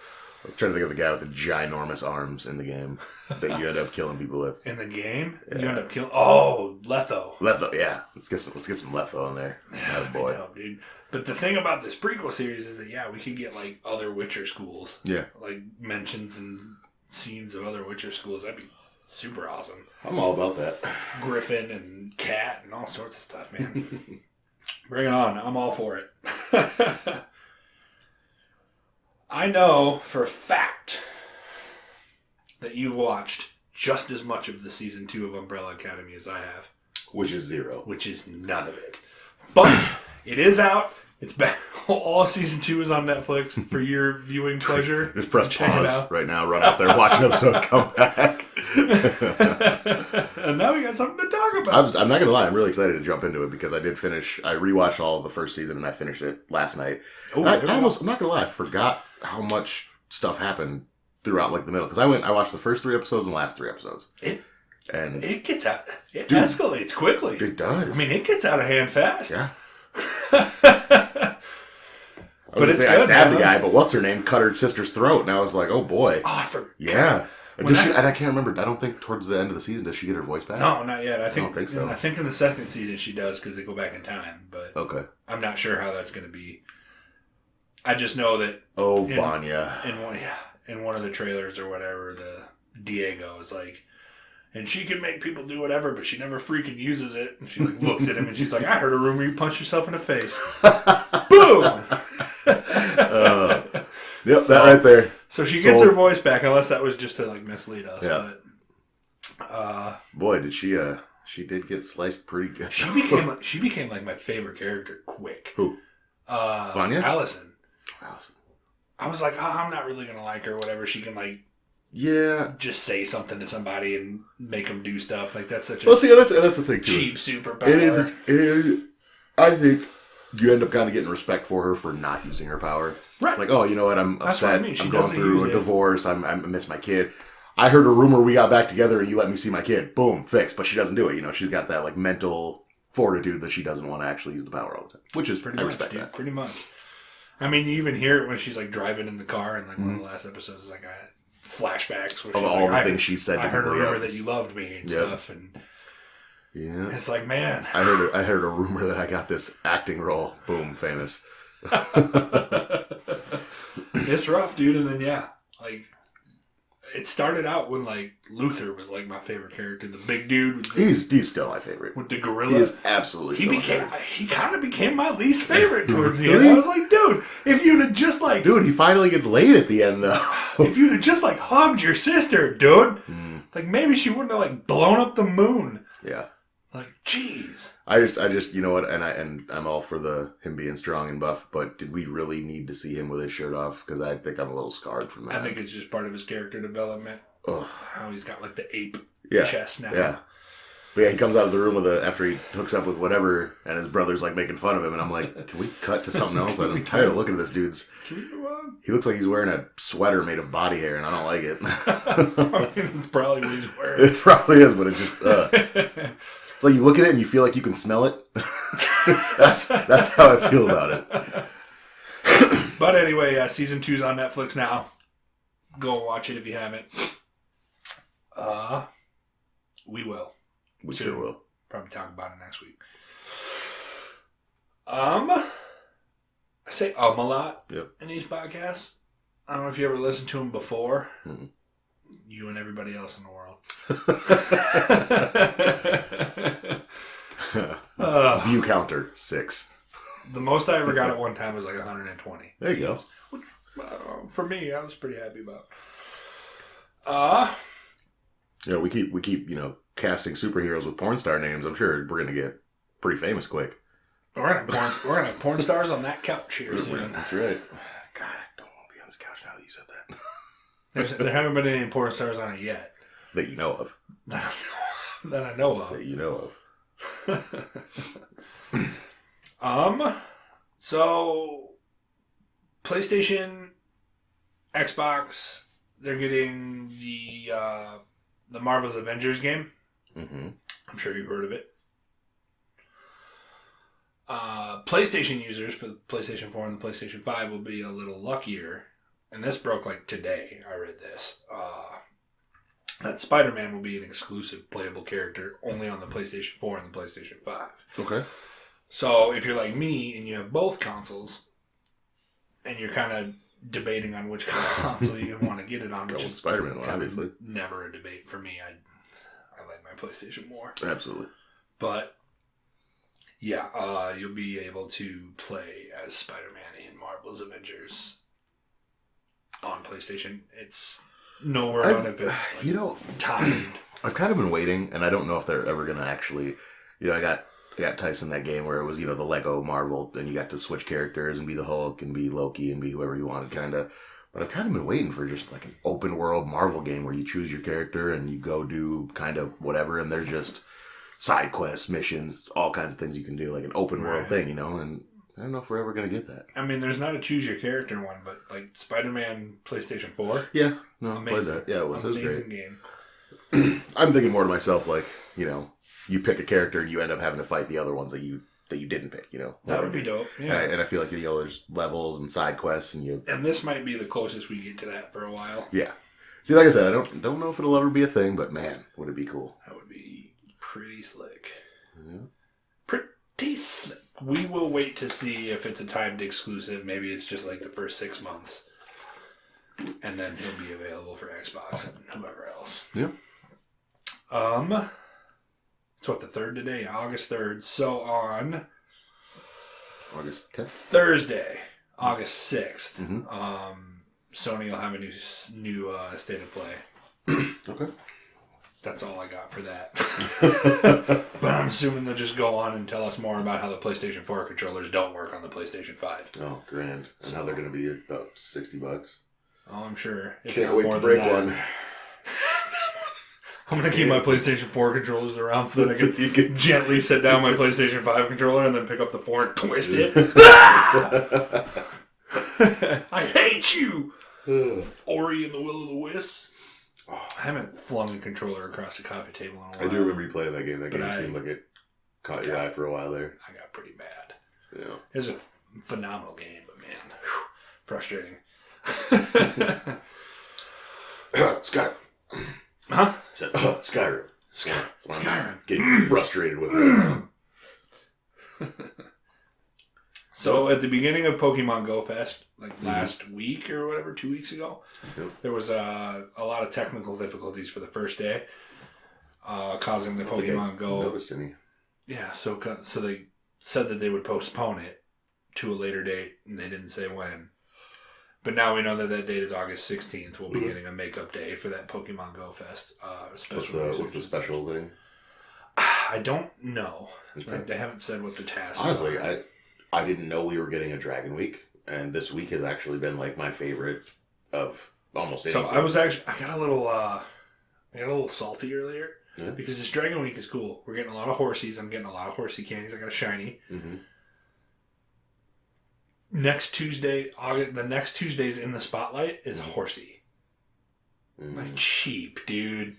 I'm trying to think of the guy with the ginormous arms in the game that you end up killing people with. In the game? Yeah. You end up killing... Oh, Letho. Letho, yeah. Let's get some Letho in there. Oh, boy. I know, dude. But the thing about this prequel series is that, we could get, like, other Witcher schools. Yeah. Like, mentions and scenes of other Witcher schools. That'd be super awesome. I'm all about that. Griffin and Cat and all sorts of stuff, man. Bring it on. I'm all for it. I know for a fact that you've watched just as much of the season 2 of Umbrella Academy as I have. Which is 0. Which is none of it. But it is out. It's back. All season 2 is on Netflix for your viewing pleasure. Just press pause right now, run out there, watch an episode, come back. And now we got something to talk about. I'm not going to lie, I'm really excited to jump into it because I rewatched all of the first season and I finished it last night. I'm not going to lie, I forgot how much stuff happened throughout like the middle. Because I watched the first 3 episodes and the last 3 episodes. It gets out. It escalates quickly. It does. I mean, it gets out of hand fast. Yeah. But it's good, I stabbed the guy, but what's her name cut her sister's throat, and I was like, oh boy. Oh, I forgot. Yeah. And I can't remember. I don't think towards the end of the season does she get her voice back. No, not yet. I don't think so. I think in the second season she does because they go back in time. But okay. I'm not sure how that's going to be. I just know that. Oh, Vanya. In one of the trailers or whatever, the Diego is like, and she can make people do whatever, but she never freaking uses it. And she like looks at him and she's like, I heard a rumor you punched yourself in the face. Boom. Yep, that right there. So she gets her voice back, unless that was just to like mislead us. Yeah. But, boy, did she did get sliced pretty good. She became like my favorite character quick. Who? Vanya? Allison. Allison. I was like, I'm not really gonna like her. Whatever, she can like. Yeah. Just say something to somebody and make them do stuff. Like that's such a. Well, see, that's the thing too. Cheap superpower. It is. I think you end up kind of getting respect for her for not using her power. Right. It's like, oh, you know what? I'm upset. What I mean. I'm going through a divorce. I miss my kid. I heard a rumor we got back together and you let me see my kid. Boom, fixed. But she doesn't do it. She's got that like mental fortitude that she doesn't want to actually use the power all the time. Which is pretty I much, respect dude, that. pretty much. I mean, you even hear it when she's like driving in the car, and like one of the last episodes is like flashbacks where she's all the things she said. I heard a rumor that you loved me and stuff, and yeah, it's like, man, I heard a rumor that I got this acting role. Boom, famous. It's rough, dude. And then like it started out when like Luther was like my favorite character, the big dude. With he's still my favorite with the gorilla. He is absolutely. He kind of became my least favorite towards the end. I was like, dude, if you'd have just like, dude, he finally gets laid at the end though. If you'd have just like hugged your sister, dude, like maybe she wouldn't have like blown up the moon. Yeah. Like, jeez. I just, you know what, and I'm all for him being strong and buff, but did we really need to see him with his shirt off? Because I think I'm a little scarred from that. I think it's just part of his character development. Ugh. How he's got like the ape chest now. Yeah. But yeah, he comes out of the room after he hooks up with whatever, and his brother's like making fun of him, and I'm like, can we cut to something else? I'm tired of looking at this dude's. Can we move on? He looks like he's wearing a sweater made of body hair, and I don't like it. I mean, it's probably what he's wearing. It probably is, but it's just. It's like you look at it and you feel like you can smell it. That's how I feel about it. But anyway, season 2's on Netflix now. Go and watch it if you haven't. We will. We sure will. Probably talk about it next week. I say a lot in these podcasts. I don't know if you ever listened to them before. Mm-hmm. You and everybody else in the world. View counter 6. The most I ever got at one time was like 120. There you go. Which, for me, I was pretty happy about. We keep casting superheroes with porn star names. I'm sure we're gonna get pretty famous quick. We're gonna have porn stars on that couch here soon. That's right. God, I don't want to be on this couch now that you said that. There haven't been any porn stars on it yet. That you know of. That I know of. That you know of. So PlayStation, Xbox, they're getting the Marvel's Avengers game. Mm-hmm. I'm sure you've heard of it. PlayStation users for the PlayStation 4 and the PlayStation 5 will be a little luckier. And this broke like today. I read this. That SpiderMan will be an exclusive playable character only on the PlayStation 4 and the PlayStation 5. Okay. So if you're like me and you have both consoles and you're kind of debating on which console you want to get it on, which is Spider-Man one, obviously. Never a debate for me. I like my PlayStation more. Absolutely. But yeah, you'll be able to play as Spider-Man in Marvel's Avengers on PlayStation. It's nowhere on if it's timed. I've kind of been waiting, and I don't know if they're ever going to actually. I got Tyson that game where it was the Lego Marvel, and you got to switch characters and be the Hulk and be Loki and be whoever you wanted, kind of. But I've kind of been waiting for just like an open world Marvel game where you choose your character and you go do kind of whatever, and there's just side quests, missions, all kinds of things you can do, like an open world thing, and I don't know if we're ever going to get that. I mean, there's not a choose your character one, but like Spider-Man PlayStation 4. Yeah, no, amazing. Played that. Yeah, it was Amazing great. Game. I'm thinking more to myself, like, you pick a character and you end up having to fight the other ones that you didn't pick, That would be dope. Yeah. And I feel like, there's levels and side quests and this might be the closest we get to that for a while. Yeah. See, like I said, I don't know if it'll ever be a thing, but man, would it be cool. That would be pretty slick. Yeah. Pretty slick. We will wait to see if it's a timed exclusive. Maybe it's just like the first 6 months. And then he'll be available for Xbox and whoever else. Yeah. It's what, the 3rd today? August 3rd. So on August 10th? Thursday, August 6th, Mm-hmm. Sony will have a new State of Play. Okay. That's all I got for that. But I'm assuming they'll just go on and tell us more about how the PlayStation 4 controllers don't work on the PlayStation 5. Oh, grand. And how they're going to be about $60. Oh, I'm sure. Can't wait to break one. I'm going to keep my PlayStation 4 controllers around so that I can gently set down my PlayStation 5 controller and then pick up the 4 and twist it. I hate you! Ori and the Will of the Wisps. Oh, I haven't flung a controller across the coffee table in a while. I do remember you playing that game. That game seemed like it caught your eye for a while there. I got pretty bad. Yeah. It was a phenomenal game, but man, frustrating. Skyrim. Huh? I said, Skyrim. Skyrim. I'm getting frustrated with right now. So at the beginning of Pokemon Go Fest, like last week or whatever, 2 weeks ago, there was a lot of technical difficulties for the first day, causing the Pokemon Go. Noticed any? Yeah, so they said that they would postpone it to a later date, and they didn't say when. But now we know that date is August 16th. We'll be getting a makeup day for that Pokemon Go Fest. What's the special thing? I don't know. Okay. Like, they haven't said what the task Honestly, are. I didn't know we were getting a Dragon Week, and this week has actually been like my favorite of almost anything. So I got a little salty earlier because this Dragon Week is cool. We're getting a lot of horsies. I'm getting a lot of horsey candies. I got a shiny. Mm-hmm. Next Tuesday, the next Tuesday's in the spotlight is horsey. Mm-hmm. Like cheap, dude.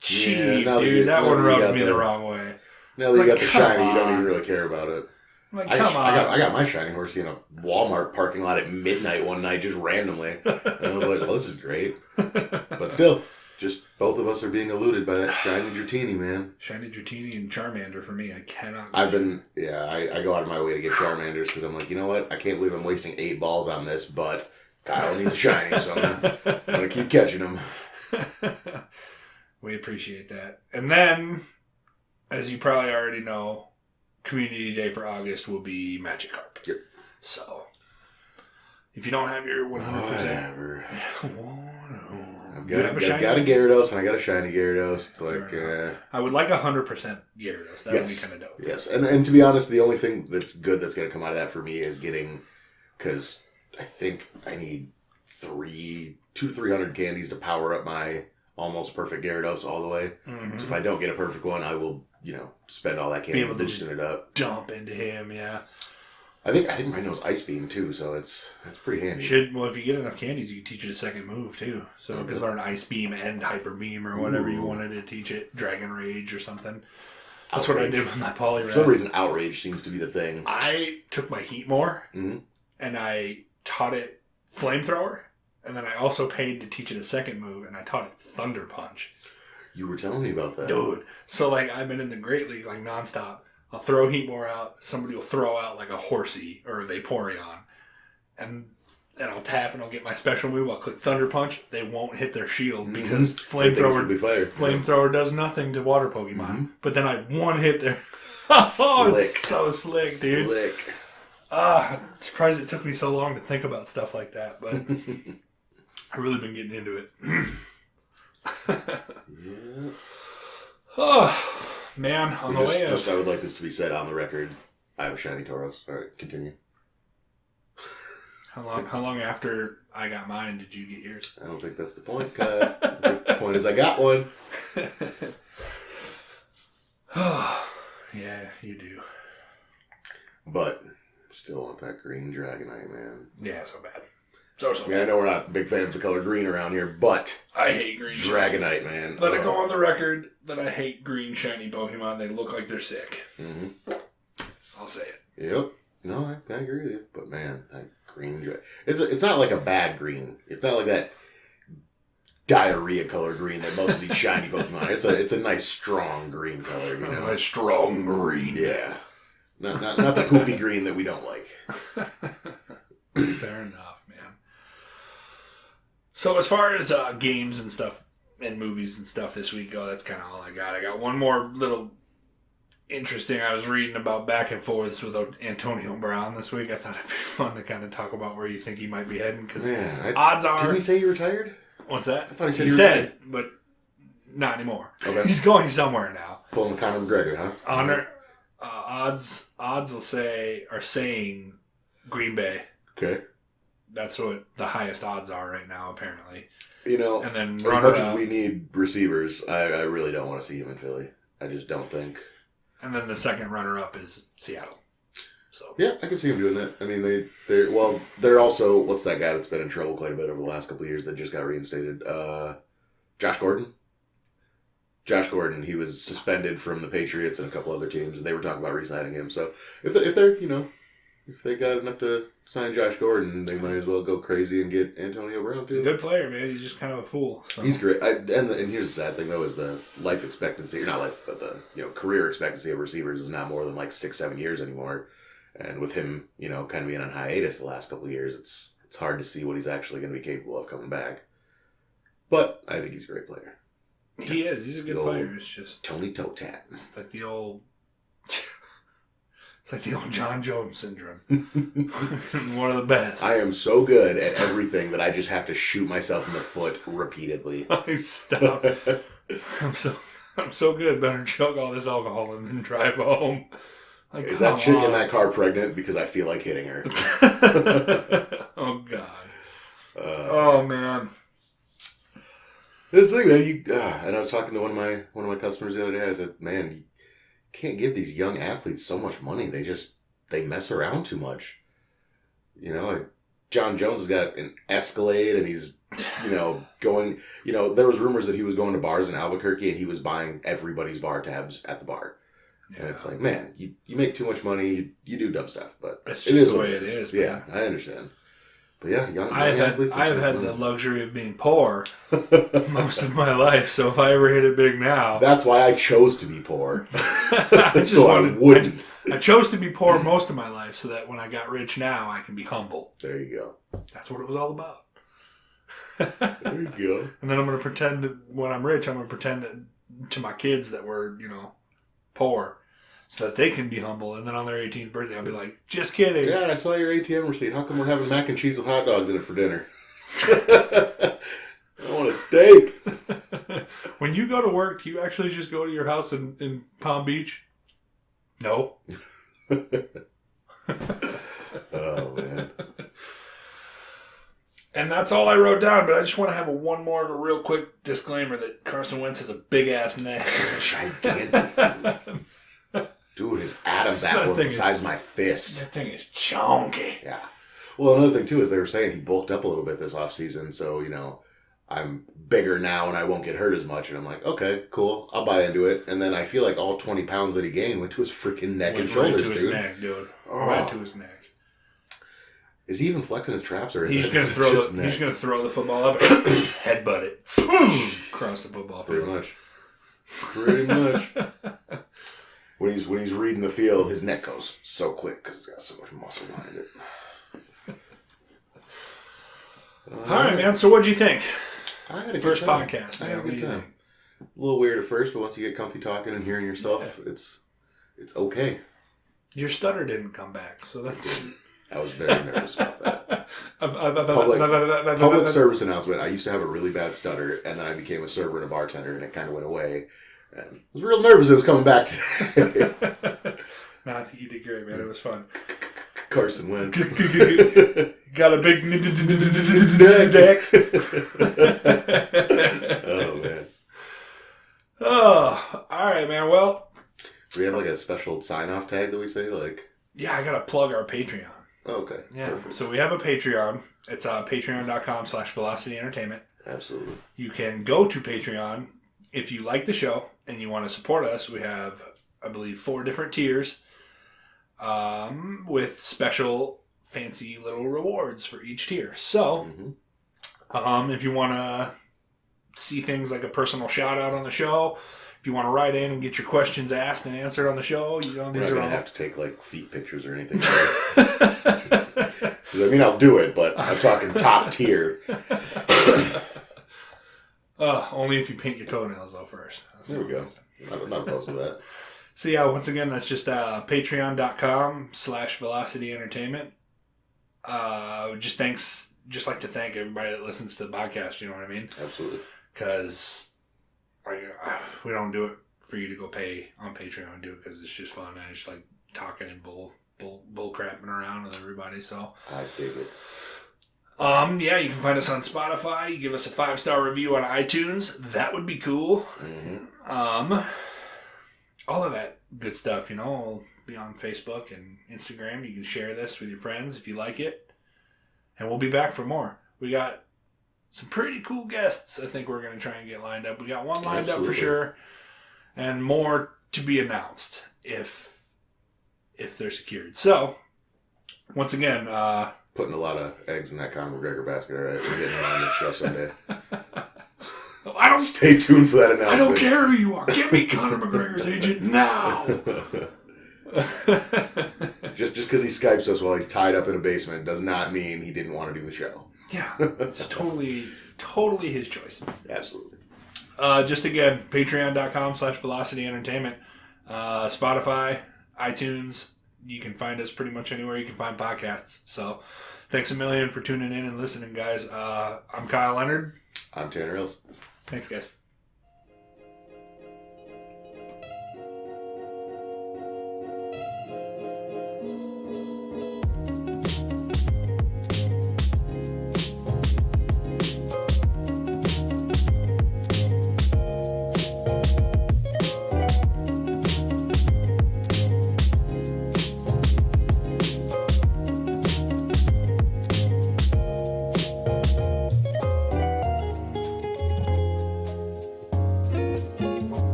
Cheap, yeah, dude. That one rubbed me the wrong way. Now that you got the shiny, you don't even really care about it. Like, come on. I got my shiny horsey in a Walmart parking lot at midnight one night, just randomly. And I was like, well, this is great. But still, just both of us are being eluded by that shiny Dratini, man. Shiny Dratini and Charmander for me. I cannot. I go out of my way to get Charmanders because I'm like, you know what? I can't believe I'm wasting 8 balls on this, but Kyle needs a shiny, so I'm gonna keep catching them. We appreciate that. And then, as you probably already know, Community Day for August will be Magikarp. Yep. So, if you don't have your 100%... Whatever. I've got got a Gyarados and I got a shiny Gyarados. It's like... I would like 100% Gyarados. That would be kind of dope. Yes. And to be honest, the only thing that's good that's going to come out of that for me is getting... Because I think I need 200 to 300 candies to power up my almost perfect Gyarados all the way. Mm-hmm. So if I don't get a perfect one, I will, spend all that candy boosting it up. Dump into him, yeah. I think mine knows Ice Beam too, so it's pretty handy. If you get enough candies, you can teach it a second move too. So it could learn Ice Beam and Hyper Beam or whatever you wanted to teach it. Dragon Rage or something. That's what I did with my Poliwrath. For some reason, Outrage seems to be the thing. I took my Heatmore and I taught it Flamethrower, and then I also paid to teach it a second move, and I taught it Thunder Punch. You were telling me about that. Dude. So, I've been in the Great League, nonstop. I'll throw Heatmore out, somebody will throw out, a Horsey or a Vaporeon, and I'll tap and I'll get my special move, I'll click Thunder Punch, they won't hit their shield, because Flamethrower does nothing to water Pokemon, but then I one-hit their... Oh, it's so slick, dude. Slick. I'm surprised it took me so long to think about stuff like that, but I've really been getting into it. Yeah. Oh, man, on the way up. I would like this to be said on the record. I have a shiny Tauros. All right, continue. How long after I got mine did you get yours? I don't think that's the point, Kyle. The point is I got one. Yeah, you do. But... Still want that green Dragonite, man. Yeah, so bad. So bad. I know we're not big fans of the color green around here, but... I hate green Dragonite, man. Let it go on the record that I hate green shiny Pokemon. They look like they're sick. Mm-hmm. I'll say it. Yep. No, I agree with you. But, man, that green... It's not like a bad green. It's not like that diarrhea color green that most of these shiny Pokemon... It's a nice, strong green color, A nice, strong green. Yeah. Not the poopy green that we don't like. Fair enough, man. So as far as games and stuff and movies and stuff this week go, that's kind of all I got. I got one more little interesting. I was reading about back and forths with Antonio Brown this week. I thought it'd be fun to kind of talk about where you think he might be heading. Because odds are... Didn't he say he retired? What's that? I thought he said but not anymore. Okay. He's going somewhere now. Pulling Conor McGregor, huh? Odds are saying Green Bay. Okay. That's what the highest odds are right now, apparently. And then as much as we need receivers, I really don't want to see him in Philly. I just don't think. And then the second runner-up is Seattle. So yeah, I can see him doing that. I mean, they're also, what's that guy that's been in trouble quite a bit over the last couple of years that just got reinstated? Josh Gordon. Josh Gordon, he was suspended from the Patriots and a couple other teams, and they were talking about re-signing him. So if they got enough to sign Josh Gordon, they might as well go crazy and get Antonio Brown too. He's a good player, man. He's just kind of a fool. So. He's great. And here's the sad thing though, is the life expectancy, or not life, but the career expectancy of receivers is not more than 6-7 years anymore. And with him, kind of being on hiatus the last couple of years, it's hard to see what he's actually going to be capable of coming back. But I think he's a great player. He is. He's a good player. It's just Tony Toe Tap. It's like the old John Jones syndrome. One of the best. I am so good at everything that I just have to shoot myself in the foot repeatedly. Stop. I'm so good. Better chug all this alcohol and then drive home. Is that chick in that car pregnant? Because I feel like hitting her. Oh God. Oh man. This thing, man, and I was talking to one of my customers the other day. I said, "Man, you can't give these young athletes so much money. They mess around too much. John Jones has got an Escalade, and he's going. There was rumors that he was going to bars in Albuquerque, and he was buying everybody's bar tabs at the bar. Yeah. And it's like, man, you make too much money, you do dumb stuff, but it is the way it is. Yeah, man. I understand." But yeah, young I've athletes. I've had the luxury of being poor most of my life, so if I ever hit it big now... That's why I chose to be poor. I wouldn't. I chose to be poor most of my life so that when I got rich now, I can be humble. There you go. That's what it was all about. There you go. And then I'm going to pretend when I'm rich, I'm going to pretend to my kids that we're, poor so that they can be humble. And then on their 18th birthday, I'll be like, just kidding. Dad, I saw your ATM receipt. How come we're having mac and cheese with hot dogs in it for dinner? I want a steak. When you go to work, do you actually just go to your house in Palm Beach? No. Oh, man. And that's all I wrote down, but I just want to have one more real quick disclaimer that Carson Wentz has a big-ass neck. Gigantic. Dude, his Adam's apple is the size of my fist. That thing is chunky. Yeah. Well, another thing, too, is they were saying he bulked up a little bit this offseason, so, I'm bigger now and I won't get hurt as much. And I'm like, okay, cool. I'll buy into it. And then I feel like all 20 pounds that he gained went to his freaking neck and shoulders, right to his neck, dude. Oh. Right to his neck. Is he even flexing his traps, or is he's going to throw the football up and headbutt it across the football field? Pretty much. When he's reading the field, his neck goes so quick because it's got so much muscle behind it. All right, man. So what'd you think? I had a first good time. podcast. I had a good time. A little weird at first, but once you get comfy talking and hearing yourself, it's okay. Your stutter didn't come back, so that's. I was very nervous about that. Public service announcement. I used to have a really bad stutter, and then I became a server and a bartender, and it kind of went away. And I was real nervous it was coming back today. Nah, I think you did great, man. It was fun. Carson Wentz. Got a big deck. Oh, man. Oh, all right, man. Well. Do we have like a special sign-off tag that we say? Yeah, I got to plug our Patreon. Oh, okay. Yeah. Perfect. So we have a Patreon. It's patreon.com/Velocity Entertainment. Absolutely. You can go to Patreon if you like the show and you want to support us. We have, I believe, 4 different tiers with special fancy little rewards for each tier. So, if you want to see things like a personal shout out on the show, if you want to write in and get your questions asked and answered on the show, these are all... gonna have to take feet pictures or anything. I mean, I'll do it, but I'm talking top tier. Only if you paint your toenails though first. There we go. I'm not opposed to that. So yeah, once again, that's just patreon.com/Velocity Entertainment. Just like to thank everybody that listens to the podcast. You know what I mean? Absolutely. Because we don't do it for you to go pay on Patreon. We do it because it's just fun. I just like talking and bull crapping around with everybody. So I dig it. Yeah, you can find us on Spotify. You give us a 5-star review on iTunes. That would be cool. All of that good stuff, We'll be on Facebook and Instagram. You can share this with your friends if you like it. And we'll be back for more. We got some pretty cool guests I think we're going to try and get lined up. We got one lined up for sure. And more to be announced if they're secured. So, once again... putting a lot of eggs in that Conor McGregor basket. All right, we're getting around this show someday. Stay tuned for that announcement. I don't care who you are. Get me Conor McGregor's agent now. Just because he Skypes us while he's tied up in a basement does not mean he didn't want to do the show. Yeah, it's totally his choice. Absolutely. Just again, patreon.com/Velocity Entertainment, Spotify, iTunes. You can find us pretty much anywhere you can find podcasts. So, thanks a million for tuning in and listening, guys. I'm Kyle Leonard. I'm Tanner Hills. Thanks, guys.